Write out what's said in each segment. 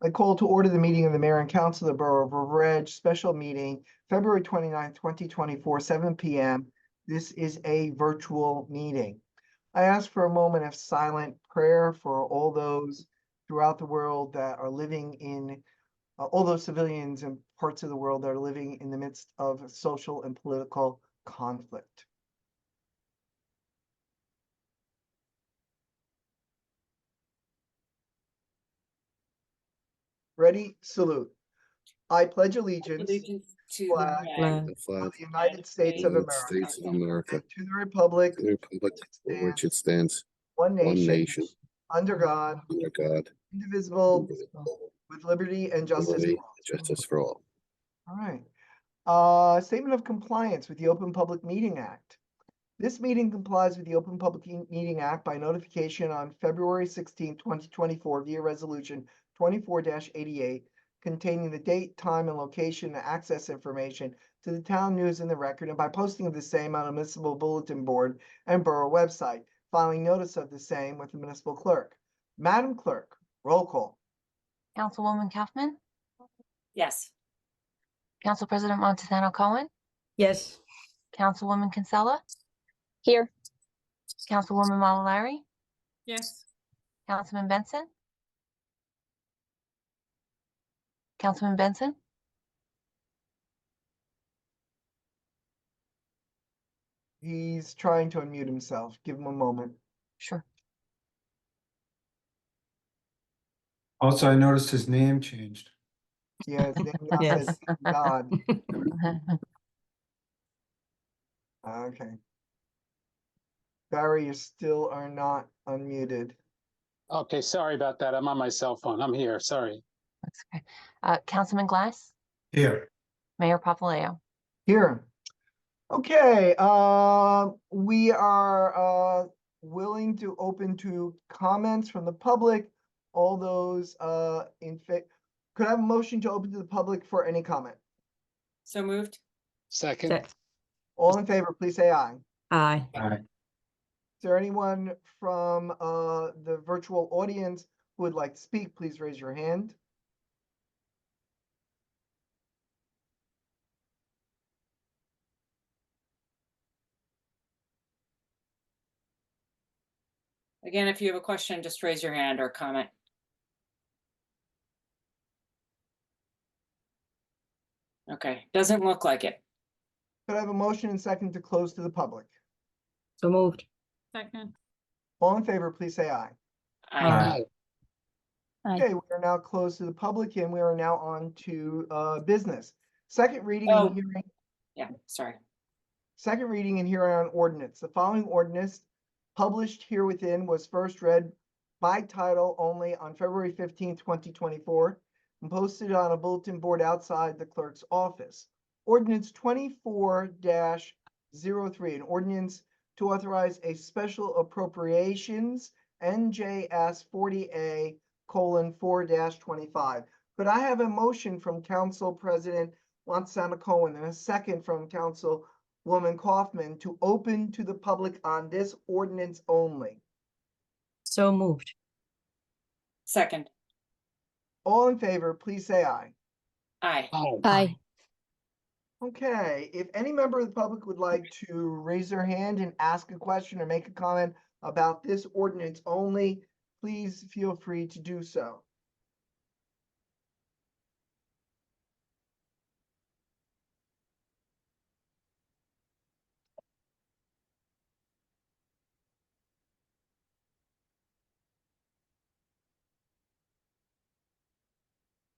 I call to order the meeting of the Mayor and Council of the Borough of River Edge, special meeting, February 29th, 2024, 7 p.m. This is a virtual meeting. I ask for a moment of silent prayer for all those throughout the world that are living in, all those civilians in parts of the world that are living in the midst of social and political conflict. Ready? Salute. I pledge allegiance To flag the The flag of the United States of United America States of America, and to the republic to the republic for which it stands, one one nation, nation, under God, under God, indivisible, indivisible, with liberty and justice. liberty, and justice for all. All right. Statement of compliance with the Open Public Meeting Act. This meeting complies with the Open Public Meeting Act by notification on February 16, 2024 via resolution 24-88 containing the date, time, and location and access information to the town news and the record, and by posting of the same on a municipal bulletin board and borough website, filing notice of the same with the municipal clerk. Madam Clerk, roll call. Councilwoman Kaufman, Yes. Council President Montesano Cohen, Yes. Councilwoman Kinsella, Here. Councilwoman Malalari, Yes. Councilman Benson, Councilman Benson, He's trying to unmute himself. Give him a moment. sure. Also, I noticed his name changed. Yeah, his name now Yes. says God. Okay. Barry, you still are not unmuted. Okay, sorry about that. I'm on my cell phone. I'm here. Sorry. That's okay. Councilman Glass, Here. Mayor Papaleo. Here. Okay, we are willing to open to comments from the public. All those in favor, could I have a motion to open to the public for any comment? So moved. Second. All in favor, please say aye. Aye. Aye. Is there anyone from the virtual audience who would like to speak? Please raise your hand. Again, if you have a question, just raise your hand or comment. Okay, doesn't look like it. Could I have a motion and second to close to the public? So moved. Second. All in favor, please say aye. Aye. Okay, we are now closed to the public and we are now on to business. Second reading Oh. and hearing. Yeah, sorry. Second reading and hearing on ordinance. The following ordinance published herewithin was first read by title only on February 15, 2024, and posted on a bulletin board outside the clerk's office. Ordinance 24-03, an ordinance to authorize a special appropriations NJS 40A:4-25. Could I have a motion from Council President Montesano Cohen and a second from Councilwoman Kaufman to open to the public on this ordinance only? So moved. Second. All in favor, please say aye. Aye. Aye. Okay, if any member of the public would like to raise their hand and ask a question or make a comment about this ordinance only, please feel free to do so.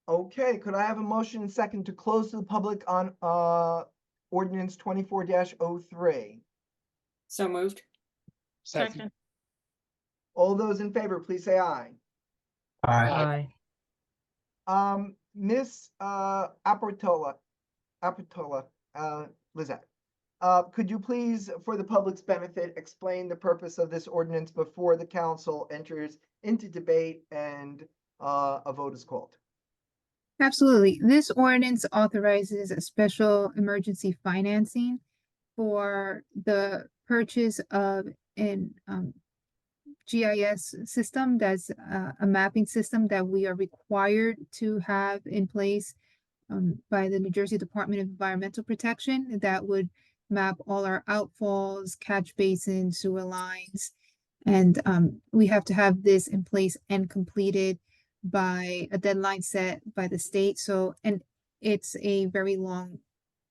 Okay, could I have a motion and second to close to the public on ordinance 24-03? So moved. Second. All those in favor, please say aye. Aye. Aye. Miss Apertola, Lizette, could you please, for the public's benefit, explain the purpose of this ordinance before the council enters into debate and a vote is called? Absolutely. This ordinance authorizes a special emergency financing for the purchase of an GIS system that's a mapping system that we are required to have in place by the New Jersey Department of Environmental Protection that would map all our outfalls, catch basins, sewer lines. And we have to have this in place and completed by a deadline set by the state. So, and it's a very long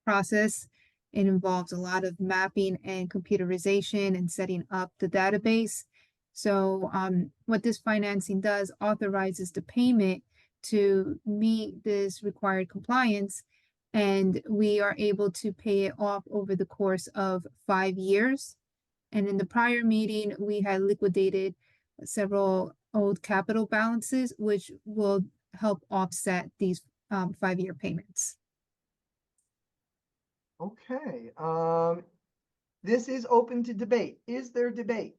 process. It involves a lot of mapping and computerization and setting up the database. So what this financing does authorizes the payment to meet this required compliance, and we are able to pay it off over the course of 5 years. And in the prior meeting, we had liquidated several old capital balances, which will help offset these 5-year payments. Okay, this is open to debate. Is there debate?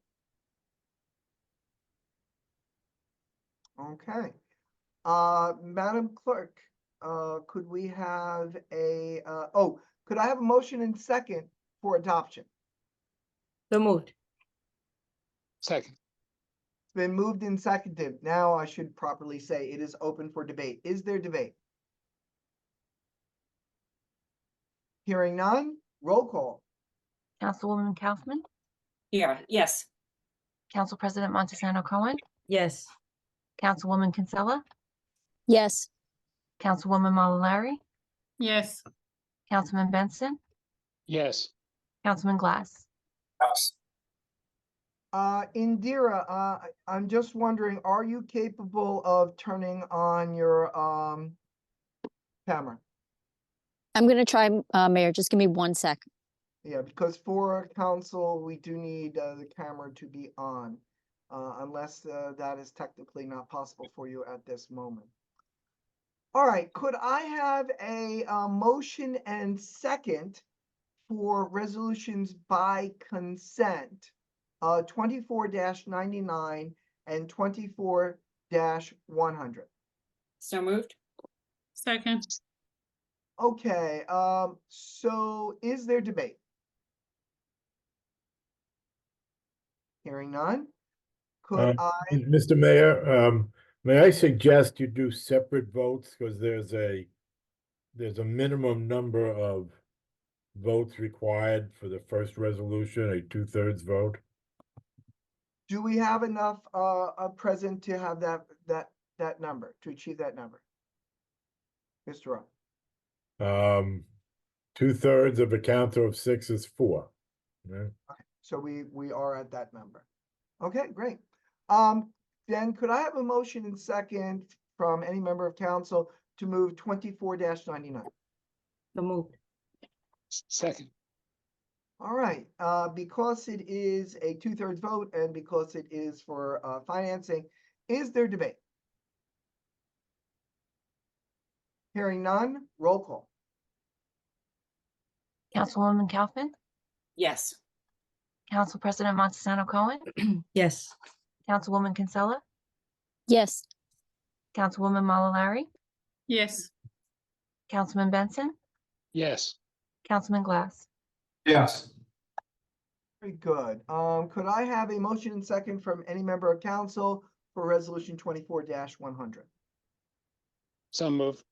Okay, Madam Clerk, could we have a, could I have a motion and second for adoption? So moved. Second. It's been moved and seconded. Now I should properly say it is open for debate. Is there debate? Hearing none, roll call. Councilwoman Kaufman, Here, yes. Council President Montesano Cohen, Yes. Councilwoman Kinsella, Yes. Councilwoman Malalari, Yes. Councilman Benson, Yes. Councilman Glass. Indira, I'm just wondering, are you capable of turning on your camera? I'm gonna try, Mayor, just give me 1 sec. Yeah, because for council, we do need the camera to be on, unless that is technically not possible for you at this moment. All right, could I have a motion and second for resolutions by consent? 24-99 and 24-100. So moved? Second. Okay, so is there debate? Hearing none? Could I, Mr. Mayor, may I suggest you do separate votes, because there's a minimum number of votes required for the first resolution, a 2/3 vote. do we have enough present to have that number, to achieve that number? Mr. Rowe, 2/3 of a counter of 6 is 4. Yeah. so we are at that number. Okay, great. Then could I have a motion and second from any member of council to move 24-99? So moved. Second. All right, because it is a 2/3 vote and because it is for financing, is there debate? Hearing none, roll call. Councilwoman Kaufman, Yes. Council President Montesano Cohen, Yes. Councilwoman Kinsella, Yes. Councilwoman Malalari, Yes. Councilman Benson, Yes. Councilman Glass. Yes. Very good. Could I have a motion and second from any member of council for resolution 24-100? So move.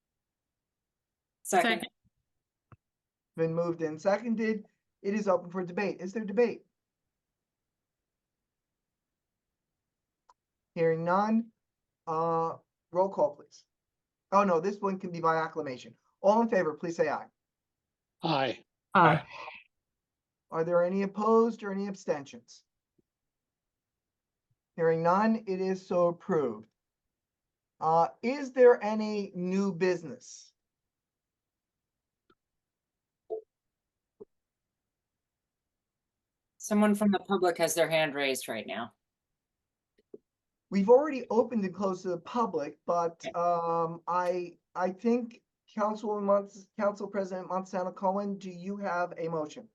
Second. Been moved and seconded. It is open for debate. Is there debate? Hearing none, roll call, please. Oh, no, this one can be by acclamation. All in favor, please say aye. Aye. Aye. Are there any opposed or any abstentions? Hearing none, it is so approved. Is there any new business? Someone from the public has their hand raised right now. We've already opened and closed to the public, but I think Council President Montesano Cohen, do you have a motion?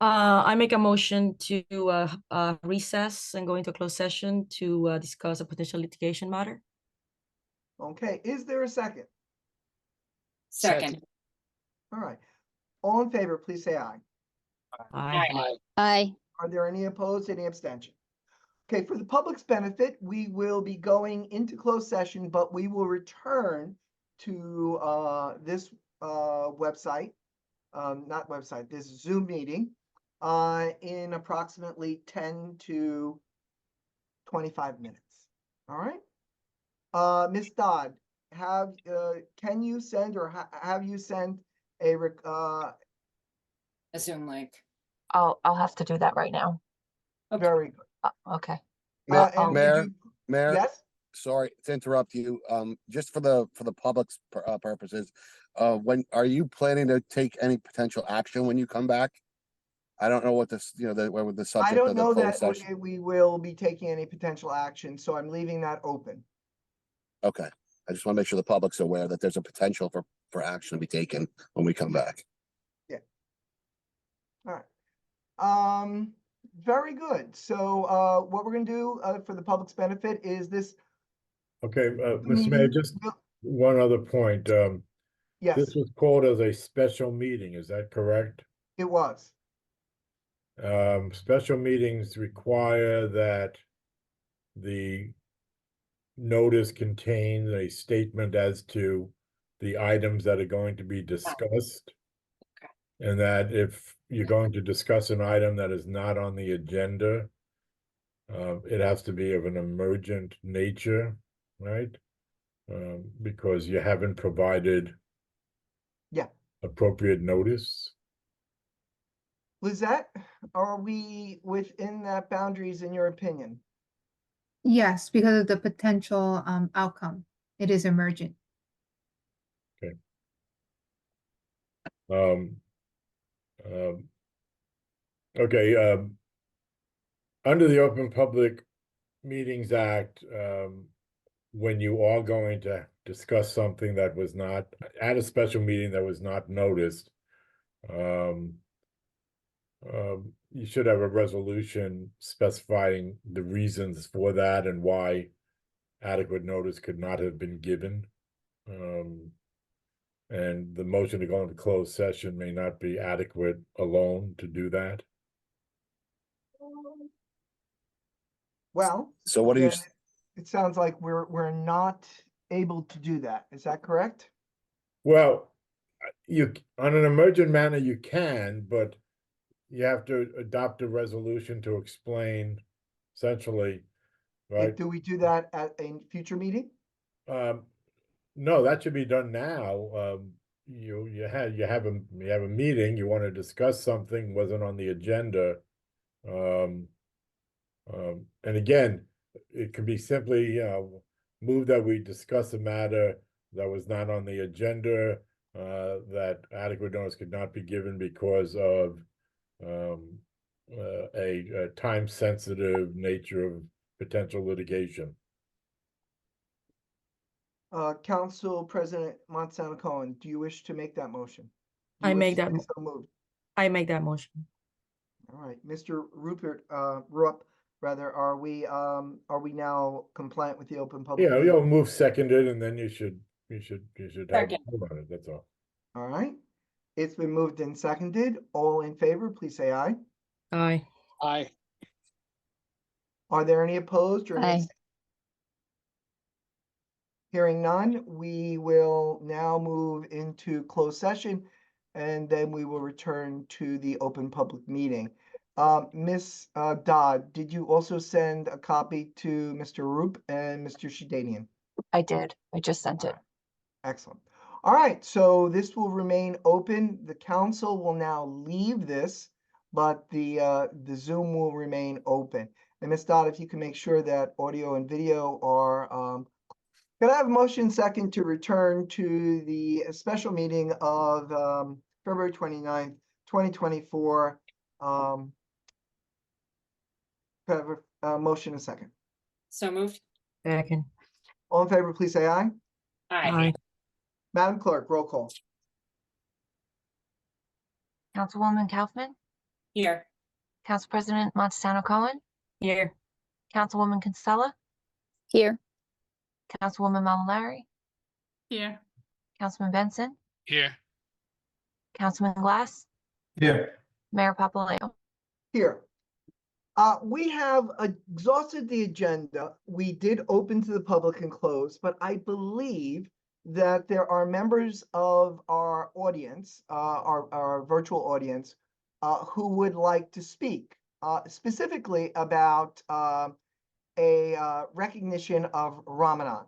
I make a motion to recess and go into closed session to discuss a potential litigation matter. Okay, is there a second? Second. All right. All in favor, please say aye. Aye. Aye. Aye. Are there any opposed, any abstention? Okay, for the public's benefit, we will be going into closed session, but we will return to this website, not website, this Zoom meeting in approximately 10 to 25 minutes. All right. Ms. Dodd, can you send or have you sent a A Zoom link. I'll have to do that right now. Okay. very good. Okay. And would Mayor, you- Mayor, Yes, sorry to interrupt you. Just for the public's purposes, when are you planning to take any potential action when you come back? I don't know what this, what the I subject don't of the know closed that session. we will be taking any potential action, so I'm leaving that open. Okay, I just want to make sure the public's aware that there's a potential for action to be taken when we come back. All right. Very good. So, what we're gonna do, for the public's benefit is this Okay, Mr. Mayor, meeting just will- one other point. yes, This was called as a special meeting, is that correct? it was. Special meetings require that the notice contains a statement as to the items that are going to be discussed. Okay. And that if you're going to discuss an item that is not on the agenda, it has to be of an emergent nature, right? Because you haven't provided Yeah. appropriate notice. Lizette, are we within that boundaries in your opinion? Yes, because of the potential outcome. It is emergent. Um, okay, under the Open Public Meetings Act, when you are going to discuss something that was not, at a special meeting that was not noticed, you should have a resolution specifying the reasons for that and why adequate notice could not have been given. And the motion to go into closed session may not be adequate alone to do that. Well, So what do you, then it sounds like we're not able to do that. Is that correct? Well, you, on an emergent manner, you can, but you have to adopt a resolution to explain essentially, right? Do we do that at a future meeting? No, that should be done now. You have a meeting, you want to discuss something, wasn't on the agenda. And again, it could be simply, move that we discuss a matter that was not on the agenda, that adequate notice could not be given because of a time-sensitive nature of potential litigation. Council President Monsanto Cohen, do you wish to make that motion? Do you I wish make to that say mo- so moved? I make that motion. All right, Mr. Rupp, rather, are we now compliant with the open public? Yeah, meeting? you'll move seconded and then you should have a Second. vote on it, that's all. All right, it's been moved and seconded. All in favor, please say aye. Aye. Aye. Are there any opposed or any Aye. abst- Hearing none, we will now move into closed session and then we will return to the open public meeting. Ms. Dodd, did you also send a copy to Mr. Roop and Mr. Shedanian? I did. I just sent it. Excellent. All right, so this will remain open. The council will now leave this, but the Zoom will remain open. And Ms. Dodd, if you can make sure that audio and video are, can I have a motion second to return to the special meeting of February 29th, 2024? Can I have a motion and second? So moved. Second. All in favor, please say aye. Aye. Madam Clerk, roll call. Councilwoman Kaufman, Here. Council President Montesano Cohen, Here. Councilwoman Kinsella, Here. Councilwoman Malalari, Here. Councilman Benson, Here. Councilman Glass, Yeah. Mayor Papaleo. Here. We have exhausted the agenda. We did open to the public and close, but I believe that there are members of our audience, our virtual audience, who would like to speak, specifically about a recognition of Ramadan.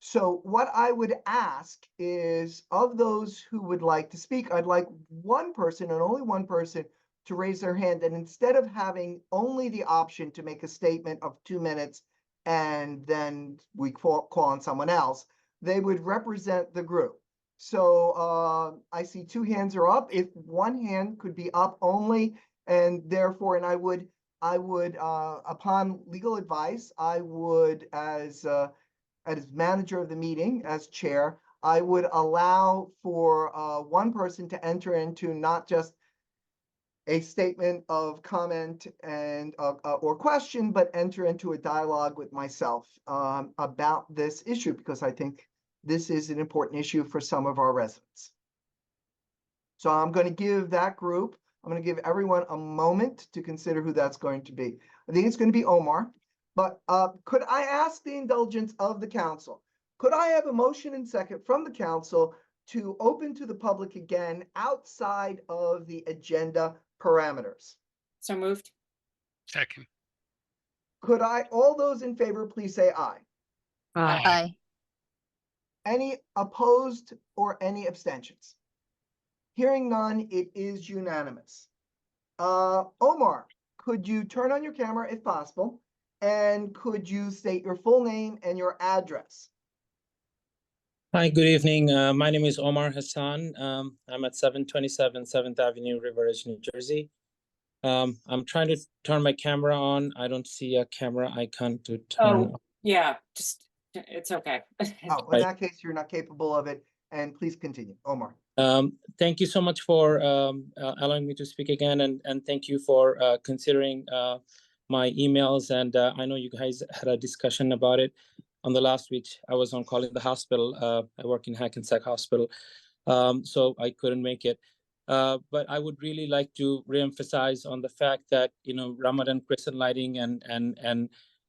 So what I would ask is, of those who would like to speak, I'd like one person and only one person to raise their hand. And instead of having only the option to make a statement of 2 minutes and then we call on someone else, they would represent the group. So I see 2 hands are up. If one hand could be up only, and therefore, and I would upon legal advice, I would, as manager of the meeting, as chair, I would allow for one person to enter into not just a statement of comment and or question, but enter into a dialogue with myself about this issue, because I think this is an important issue for some of our residents. So I'm going to give that group, I'm going to give everyone a moment to consider who that's going to be. I think it's going to be Omar, but could I ask the indulgence of the council? Could I have a motion and second from the council to open to the public again outside of the agenda parameters? So moved. Second. Could all those in favor, please say aye. Aye. Aye. Any opposed or any abstentions? Hearing none, it is unanimous. Omar, could you turn on your camera if possible? And could you state your full name and your address? Hi, good evening. My name is Omar Hassan. I'm at 727 7th Avenue, River Edge, New Jersey. I'm trying to turn my camera on. I don't see a camera icon to turn. Oh, yeah, just, it's okay. Oh, in that case, you're not capable of it. And please continue, Omar. Thank you so much for allowing me to speak again, and thank you for considering my emails. And I know you guys had a discussion about it on the last week. I was on call in the hospital. I work in Hackensack Hospital, so I couldn't make it. But I would really like to reemphasize on the fact that, you know, Ramadan crescent lighting and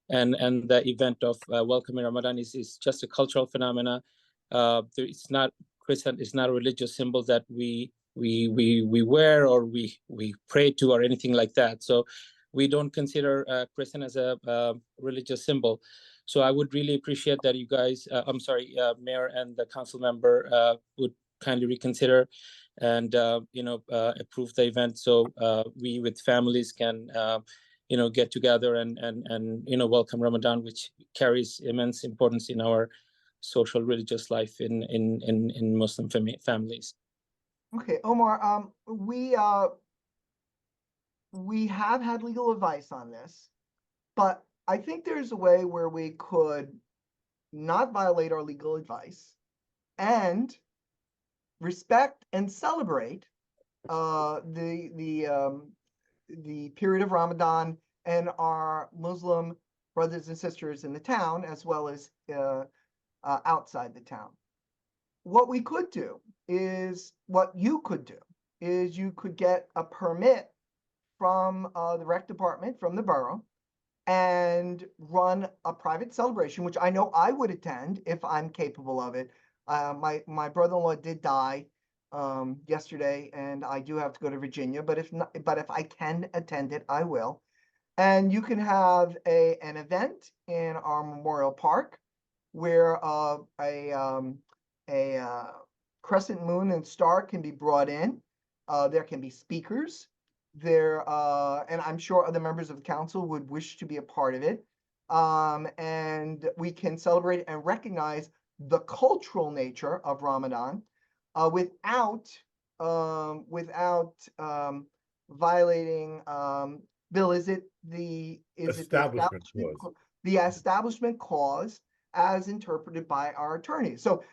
the event of welcoming Ramadan is just a cultural phenomena. It's not crescent is not a religious symbol that we wear or we pray to or anything like that. So we don't consider crescent as a religious symbol. So I would really appreciate that you guys, Mayor and the council member would kindly reconsider and approve the event, so we with families can get together and welcome Ramadan, which carries immense importance in our social religious life in Muslim families. Okay, Omar, we have had legal advice on this, but I think there's a way where we could not violate our legal advice and respect and celebrate the period of Ramadan and our Muslim brothers and sisters in the town, as well as outside the town. What we could do is, what you could do is, you could get a permit from the rec department, from the borough, and run a private celebration, which I know I would attend if I'm capable of it. My brother-in-law did die yesterday, and I do have to go to Virginia, but if I can attend it, I will. And you can have an event in our Memorial Park where a crescent moon and star can be brought in. There can be speakers there, and I'm sure other members of the council would wish to be a part of it. And we can celebrate and recognize the cultural nature of Ramadan without violating, Bill, is it the establishment clause as interpreted by our attorneys? So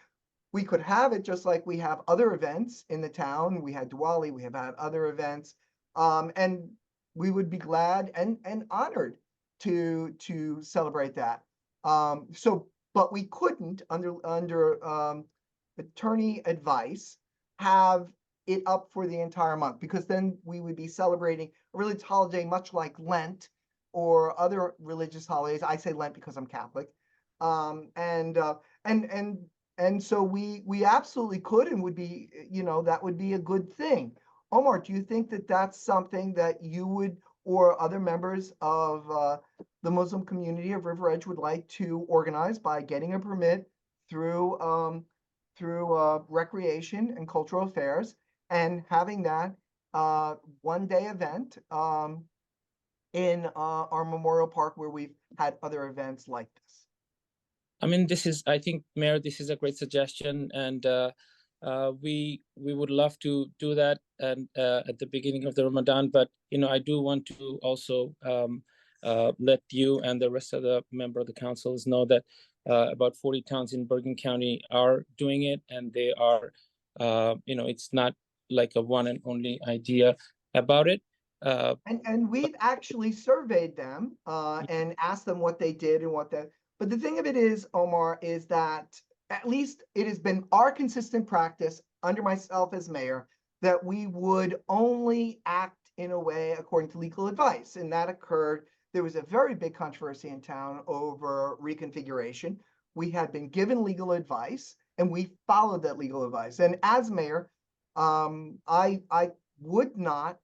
we could have it just like we have other events in the town. We had Diwali, we have had other events, and we would be glad and honored to celebrate that. But we couldn't, under attorney advice, have it up for the entire month, because then we would be celebrating religious holiday, much like Lent or other religious holidays. I say Lent because I'm Catholic. And so we absolutely could and would be, that would be a good thing. Omar, do you think that that's something that you would, or other members of the Muslim community of River Edge would like to organize by getting a permit through Recreation and Cultural Affairs and having that one-day event in our Memorial Park where we've had other events like this? I mean, I think, Mayor, this is a great suggestion, and we would love to do that and at the beginning of the Ramadan. But I do want to also let you and the rest of the member of the councils know that about 40 towns in Bergen County are doing it, and they are, it's not like a one and only idea about it. And we've actually surveyed them and asked them what they did and but the thing of it is, Omar, is that at least it has been our consistent practice under myself as mayor that we would only act in a way according to legal advice. And that occurred, there was a very big controversy in town over reconfiguration. We had been given legal advice and we followed that legal advice. And as mayor, I would not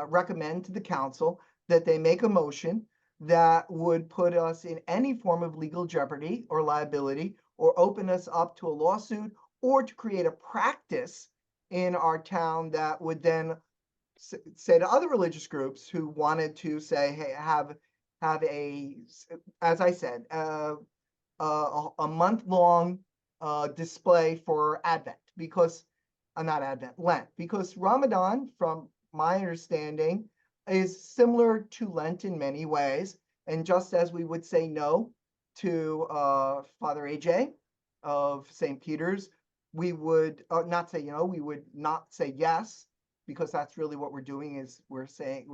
recommend to the council that they make a motion that would put us in any form of legal jeopardy or liability or open us up to a lawsuit or to create a practice in our town that would then say to other religious groups who wanted to say, hey, have a, as I said, a month-long display for Advent, because not Advent, Lent, because Ramadan, from my understanding, is similar to Lent in many ways. And just as we would say no to Father AJ of St. Peter's, we would not say, we would not say yes, because that's really what we're doing is we're saying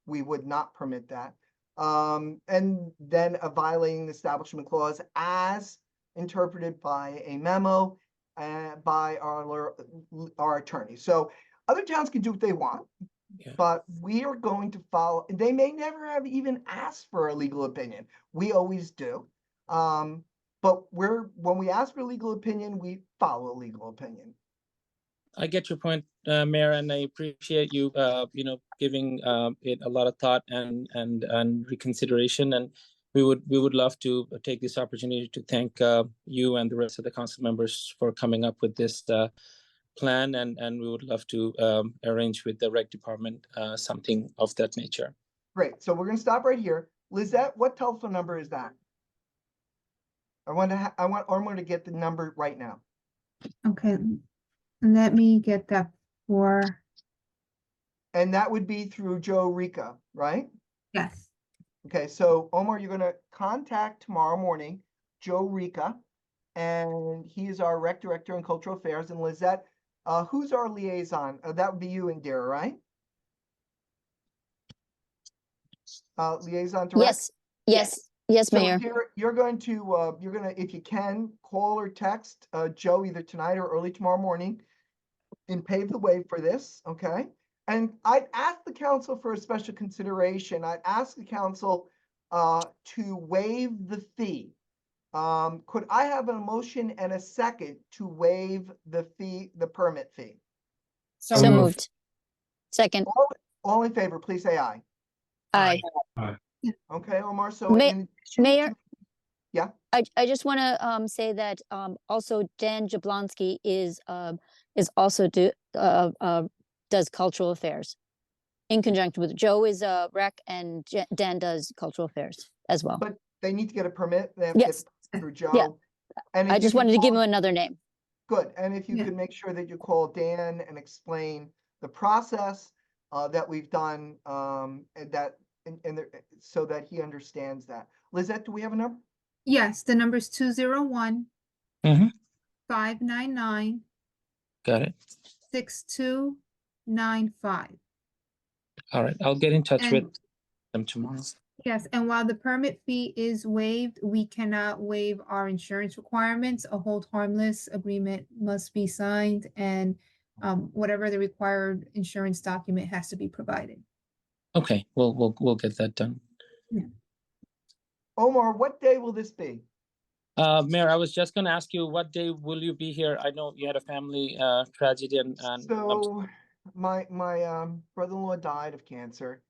we would not permit that. And then violating the Establishment Clause as interpreted by a memo by our attorney. So other towns can do what they want. Yeah. But we are going to follow. They may never have even asked for a legal opinion. We always do. But when we ask for a legal opinion, we follow a legal opinion. I get your point, Mayor, and I appreciate you, giving it a lot of thought and reconsideration. And we would love to take this opportunity to thank you and the rest of the council members for coming up with this plan, and we would love to arrange with the rec department something of that nature. Great. So we're going to stop right here. Lizette, what telephone number is that? I want Omar to get the number right now. Okay, let me get that for, And that would be through Joe Rica, right? yes. Okay, so Omar, you're going to contact tomorrow morning Joe Rica, and he is our rec director in cultural affairs. And Lizette, who's our liaison? That would be you and Dara, right? Liaison direct? Yes, So Mayor. Dara, you're going to, if you can, call or text Joe either tonight or early tomorrow morning and pave the way for this, okay? And I'd ask the council for a special consideration. I'd ask the council to waive the fee. Could I have a motion and a second to waive the fee, the permit fee? So moved. Second. All in favor, please say aye. Aye. Okay, Omar, so Ma- in addition Mayor? to- Yeah. I just want to say that also Dan Jablonski is also does cultural affairs in conjunction with Joe is rec and Dan does cultural affairs as well. But they need to get a permit. They have to Yes. get through Joe. Yeah. And if I you just could wanted to give call- him another name. Good, and if you Yeah. could make sure that you call Dan and explain the process that we've done, and that, so that he understands that. Lizette, do we have a number? Yes, the number is 201 Mhm. 599 Got it. 6295. All right, I'll get in touch And- with them tomorrow. Yes, and while the permit fee is waived, we cannot waive our insurance requirements. A hold harmless agreement must be signed, and whatever the required insurance document has to be provided. Okay, we'll get that done. Omar, what day will this be? Mayor, I was just gonna ask you, what day will you be here? I know you had a family tragedy and I'm So my brother-in-law died of cancer.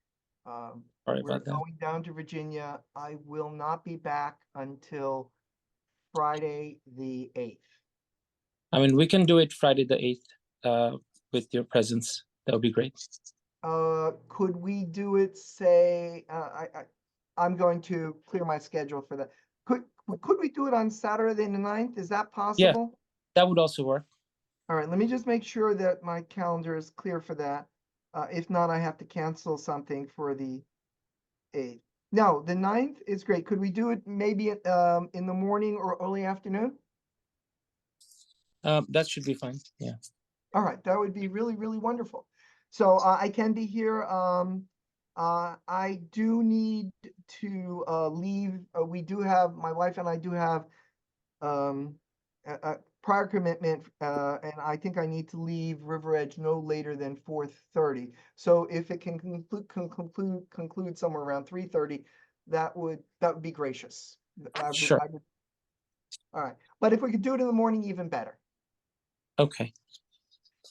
sorry We're about that. going down to Virginia. I will not be back until Friday, the 8th. I mean, we can do it Friday the 8th with your presence. That would be great. Could we do it, say, I'm going to clear my schedule for that. Could we do it on Saturday the 9th? Is that possible? That would also work. All right, let me just make sure that my calendar is clear for that. If not, I have to cancel something for the 8th. No, the 9th is great. Could we do it maybe in the morning or early afternoon? That should be fine. Yeah. All right, that would be really, really wonderful. So I can be here. I do need to leave. We do have, my wife and I do have a prior commitment, and I think I need to leave River Edge no later than 4:30. So if it can conclude somewhere around 3:30, that would be gracious. Sure. All right, but if we could do it in the morning, even better. Okay.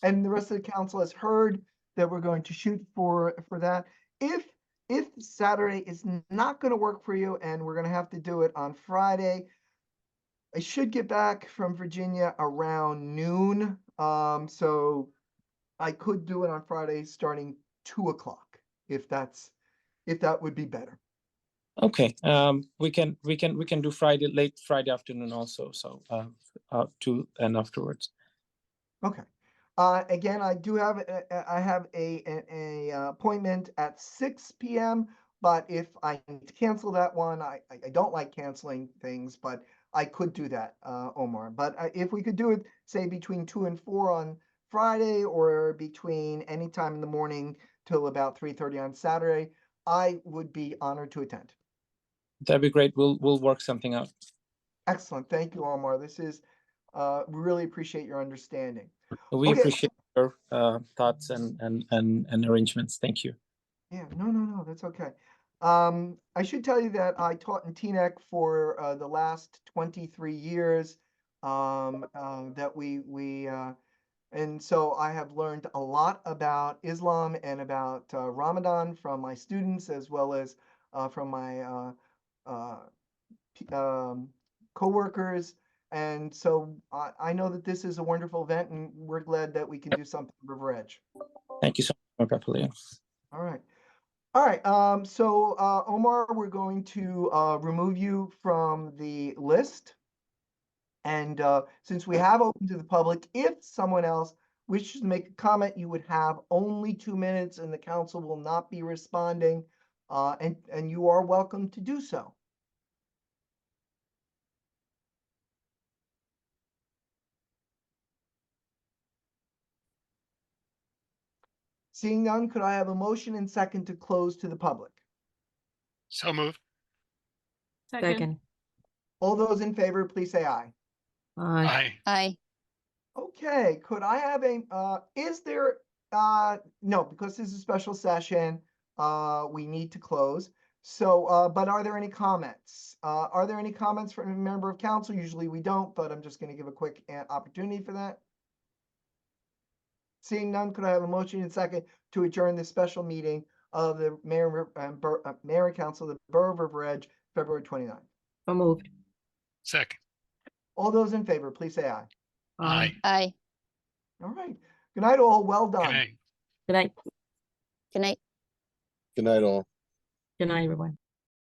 And the rest of the council has heard that we're going to shoot for that. If Saturday is not going to work for you and we're going to have to do it on Friday, I should get back from Virginia around noon. So I could do it on Friday starting 2 o'clock, if that would be better. Okay. We can do Friday, late Friday afternoon also. So 2 and afterwards. Okay. Again, I do have I have a appointment at 6 p.m. But if I need to cancel that one, I don't like canceling things, but I could do that, Omar. But if we could do it, say between 2 and 4 on Friday, or between any time in the morning till about 3:30 on Saturday, I would be honored to attend. That'd be great. We'll work something out. Excellent. Thank you, Omar. This is we really appreciate your understanding. We Okay. appreciate your thoughts and arrangements. Thank you. Yeah, no, that's okay. I should tell you that I taught in Teaneck for the last 23 years. And so I have learned a lot about Islam and about Ramadan from my students, as well as from my coworkers. And so I know that this is a wonderful event, and we're glad that we can do something at River Edge. Thank you so much, Papaleo. All right. All right. So Omar, we're going to remove you from the list. And since we have opened to the public, if someone else wishes to make a comment, you would have only 2 minutes, and the council will not be responding. And you are welcome to do so. Seeing none, could I have a motion and second to close to the public? So moved. Second. All those in favor, please say aye. Aye. Aye. Aye. Okay, could I have is there, no, because this is a special session, we need to close. So, but are there any comments? Are there any comments from a member of council? Usually we don't, but I'm just gonna give a quick opportunity for that. Seeing none, could I have a motion and second to adjourn this special meeting of the Mayor and Council of the Borough of River Edge, February 29th? So moved. Second. All those in favor, please say aye. Aye. Aye. All right. Good night, all. Well done. Okay. Good night. Good night. Good night, all. Good night, everyone.